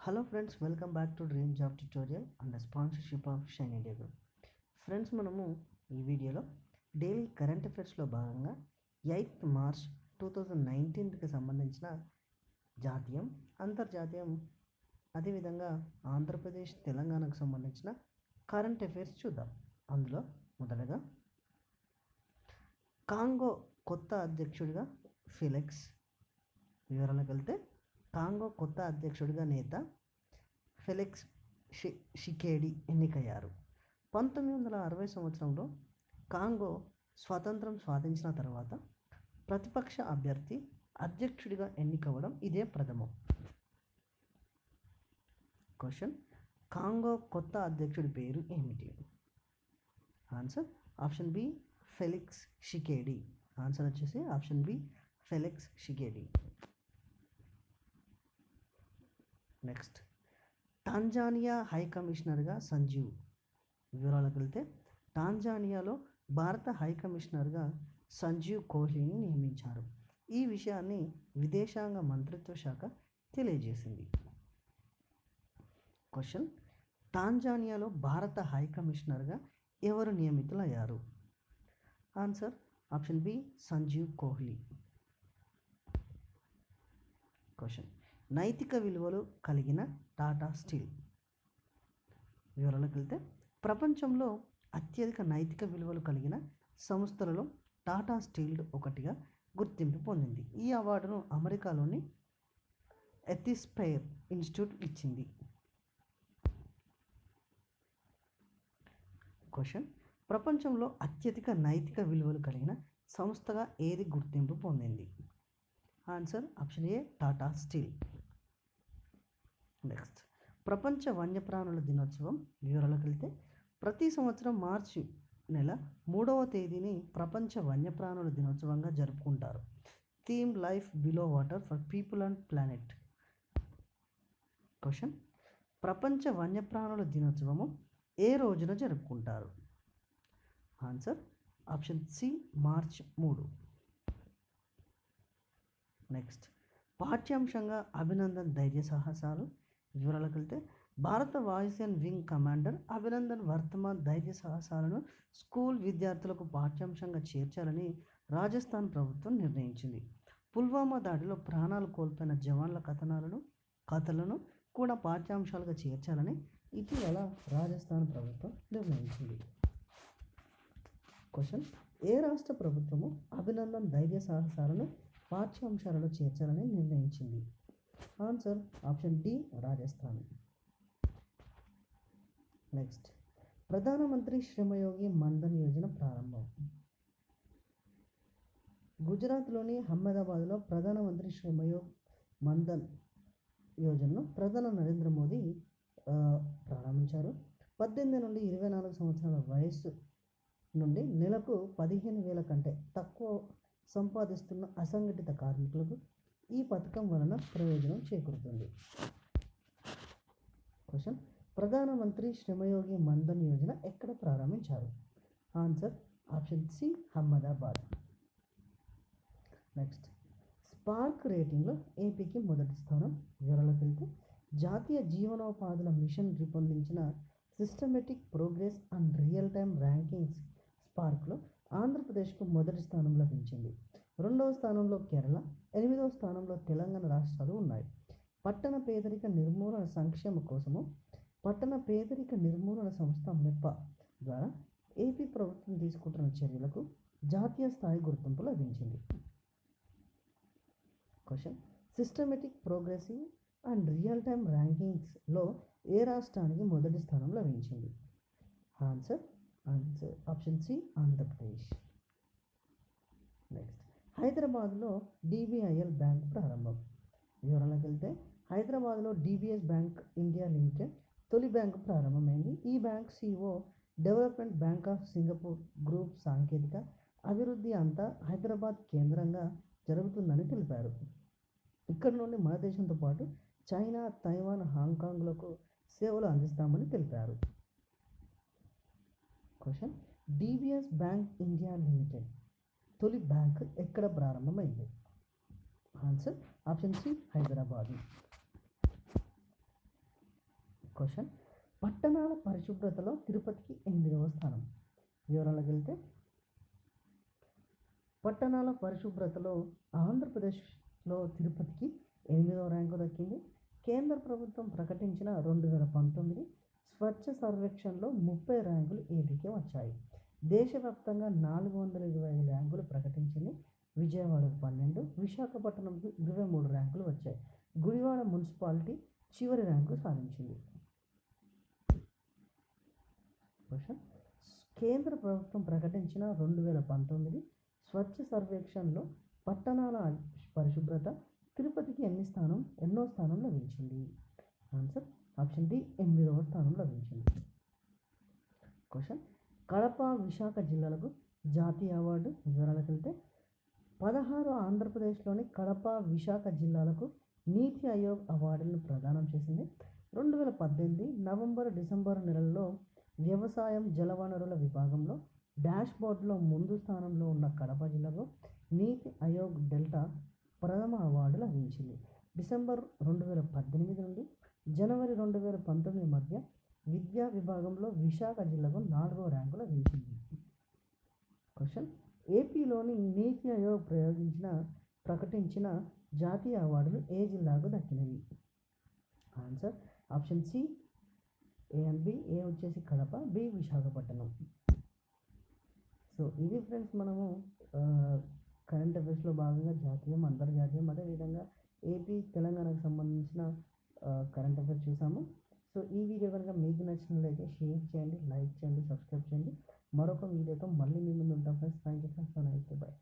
Hello friends, welcome back to Dream Job Tutorial under sponsorship of Shine India Group. Friends మనము ఈ వీడియోలో daily current అఫైర్స్లో భాగంగా 8th March 2019కి సంబంధించిన జాతీయం, అంతర్జాతీయం, అదేవిధంగా ఆంధ్రప్రదేశ్, తెలంగాణకు సంబంధించిన కరెంట్ అఫైర్స్ చూద్దాం. అందులో మొదటగా కాంగో కొత్త అధ్యక్షుడిగా ఫెలిక్స్. వివరాలకు వెళ్తే కాంగో కొత్త అధ్యక్షుడిగా నేత ఫెలిక్స్ షికేడి ఎన్నికయ్యారు. 1960 సంవత్సరంలో కాంగో స్వాతంత్రం సాధించిన తర్వాత ప్రతిపక్ష అభ్యర్థి అధ్యక్షుడిగా ఎన్నికవ్వడం ఇదే ప్రథమం. క్వశ్చన్: కాంగో కొత్త అధ్యక్షుడి పేరు ఏమిటి? Answer option B Felix Tshisekedi. Answer వచ్చేసి option B Felix Tshisekedi. Next, Tanzania high కమిషనర్గా సంజీవ్. వివరాలకు వెళ్తే టాంజానియాలో భారత హై కమిషనర్గా సంజీవ్ కోహ్లీని నియమించారు. ఈ విషయాన్ని విదేశాంగ మంత్రిత్వ శాఖ తెలియజేసింది. క్వశ్చన్: టాంజానియాలో భారత హై కమిషనర్గా ఎవరు నియమితులయ్యారు? Answer option b Sanjeev Kohli. Question: నైతిక విలువలు కలిగిన టాటా స్టీల్. వివరాలకు వెళ్తే ప్రపంచంలో అత్యధిక నైతిక విలువలు కలిగిన సంస్థలలో టాటా స్టీల్ ఒకటిగా గుర్తింపు పొందింది. ఈ అవార్డును అమెరికాలోని ఎథిస్పైర్ ఇన్స్టిట్యూట్ ఇచ్చింది. క్వశ్చన్: ప్రపంచంలో అత్యధిక నైతిక విలువలు కలిగిన సంస్థగా ఏది గుర్తింపు పొందింది? Answer option A Tata steel. Next, ప్రపంచ వన్యప్రాణుల దినోత్సవం. వివరాలకు వెళ్తే ప్రతి సంవత్సరం మార్చి నెల 3వ తేదీని ప్రపంచ వన్యప్రాణుల దినోత్సవంగా జరుపుకుంటారు. Theme life below water for people and planet. Question: ప్రపంచ వన్యప్రాణుల దినోత్సవము ఏ రోజున జరుపుకుంటారు? Answer option C March 3. Next, పాఠ్యాంశంగా అభినందన్ ధైర్య సాహసాలు. వివరాలకు వెళ్తే భారత వాయుసేన వింగ్ కమాండర్ అభినందన్ వర్తమాన్ ధైర్య సాహసాలను స్కూల్ విద్యార్థులకు పాఠ్యాంశంగా చేర్చాలని రాజస్థాన్ ప్రభుత్వం నిర్ణయించింది. పుల్వామా దాడిలో ప్రాణాలు కోల్పోయిన జవాన్ల కథలను కూడా పాఠ్యాంశాలుగా చేర్చాలని ఇటీవల రాజస్థాన్ ప్రభుత్వం నిర్ణయించింది. క్వశ్చన్: ఏ రాష్ట్ర ప్రభుత్వము అభినందన్ ధైర్య సాహసాలను పాఠ్యాంశాలలో చేర్చాలని నిర్ణయించింది? Answer option d Rajasthan. Next, Pradhanmantri Shramyogi Maandhan Yojana ప్రారంభం. గుజరాత్లోని అహ్మదాబాద్లో ప్రధానమంత్రి శ్రమయోగి మన్ధన్ యోజనను ప్రధాని నరేంద్ర మోదీ ప్రారంభించారు. 18 నుండి 24 సంవత్సరాల వయస్సు నుండి నెలకు 15,000 కంటే తక్కువ సంపాదిస్తున్న అసంఘటిత కార్మికులకు ఈ పథకం వలన ప్రయోజనం చేకూరుతుంది. క్వశ్చన్: ప్రధానమంత్రి శ్రమయోగి మన్ధన్ యోజన ఎక్కడ ప్రారంభించారు? Answer option C Ahmedabad. Next, SPARK రేటింగ్లో ఏపీకి మొదటి స్థానం. వివరాలకు వెళ్తే జాతీయ జీవనోపాధుల మిషన్ రూపొందించిన systematic progress and real time rankings స్పార్క్లో ఆంధ్రప్రదేశ్కు మొదటి స్థానం లభించింది. 2వ స్థానంలో కేరళ, 8వ స్థానంలో తెలంగాణ రాష్ట్రాలు ఉన్నాయి. పట్టణ పేదరిక నిర్మూలన సంక్షేమ కోసము పట్టణ పేదరిక నిర్మూలన సంస్థ మెప్ప ద్వారా ఏపీ ప్రభుత్వం తీసుకుంటున్న చర్యలకు జాతీయ స్థాయి గుర్తింపు లభించింది. Question: systematic progressive and real time ర్యాంకింగ్స్లో ఏ రాష్ట్రానికి మొదటి స్థానం లభించింది? Answer option C Andhra Pradesh. Next, హైదరాబాద్లో డిబిఐఎల్ బ్యాంక్ ప్రారంభం. వివరాలకు వెళ్తే హైదరాబాద్లో డిబిఎస్ బ్యాంక్ ఇండియా లిమిటెడ్ తొలి బ్యాంకు ప్రారంభమైంది. ఈ bank CEO development bank of Singapore group సాంకేతిక అభివృద్ధి అంతా హైదరాబాద్ కేంద్రంగా జరుగుతుందని తెలిపారు. ఇక్కడ నుండి మన దేశంతో పాటు చైనా, తైవాన్, హాంకాంగ్లకు సేవలు అందిస్తామని తెలిపారు. Question: DBS bank India limited తొలి బ్యాంక్ ఎక్కడ ప్రారంభమైంది? Answer option c Hyderabad. Question పట్టణాల పరిశుభ్రతలో తిరుపతికి 8వ స్థానం. వివరాలకు వెళ్తే పట్టణాల పరిశుభ్రతలో ఆంధ్రప్రదేశ్లో తిరుపతికి 8వ ర్యాంకు దక్కింది. కేంద్ర ప్రభుత్వం ప్రకటించిన 2019 స్వచ్ఛ సర్వేక్షణలో 30 ర్యాంకులు ఏపీకి వచ్చాయి. దేశవ్యాప్తంగా 425 ర్యాంకులు ప్రకటించింది. విజయవాడకు 12, విశాఖపట్నంకు 23 ర్యాంకులు వచ్చాయి. గుడివాడ మున్సిపాలిటీ చివరి ర్యాంకు సాధించింది. క్వశ్చన్ కేంద్ర ప్రభుత్వం ప్రకటించిన 2019 స్వచ్ఛ సర్వేక్షణలో పట్టణాల పరిశుభ్రత తిరుపతికి ఎన్నో స్థానం లభించింది? ఆన్సర్ ఆప్షన్ డి 8వ స్థానం లభించింది. క్వశ్చన్ కడప విశాఖ జిల్లాలకు జాతీయ అవార్డు. వివరాలకు వెళ్తే 16 ఆంధ్రప్రదేశ్లోని కడప విశాఖ జిల్లాలకు నీతి ఆయోగ్ అవార్డులను ప్రదానం చేసింది. 2018 నవంబర్ డిసెంబర్ నెలల్లో వ్యవసాయం జలవనరుల విభాగంలో డాష్ బోర్డులో ముందు స్థానంలో ఉన్న కడప జిల్లాకు నీతి ఆయోగ్ డెల్టా ప్రథమ అవార్డు లభించింది. డిసెంబర్ 2018 నుండి జనవరి 2019 మధ్య విద్యా విభాగంలో విశాఖ జిల్లాకు 4వ ర్యాంకు లభించింది. క్వశ్చన్ ఏపీలోని నీతి ఆయోగ్ ప్రకటించిన జాతీయ అవార్డులు ఏ జిల్లాకు దక్కినవి? Answer option C A and B. A వచ్చేసి కడప, బి విశాఖపట్నం. సో ఇది ఫ్రెండ్స్ మనము కరెంట్ అఫైర్స్లో భాగంగా జాతీయం, అంతర్జాతీయం, అదేవిధంగా ఏపీ తెలంగాణకు సంబంధించిన కరెంట్ అఫైర్స్ చూసాము. సో ఈ వీడియో కనుక మీకు నచ్చినట్లయితే షేర్ చేయండి, లైక్ చేయండి, సబ్స్క్రైబ్ చేయండి. మరొక వీడియోతో మళ్ళీ మీ ముందు ఉంటాం friends. Thank you friends. Nice day. By.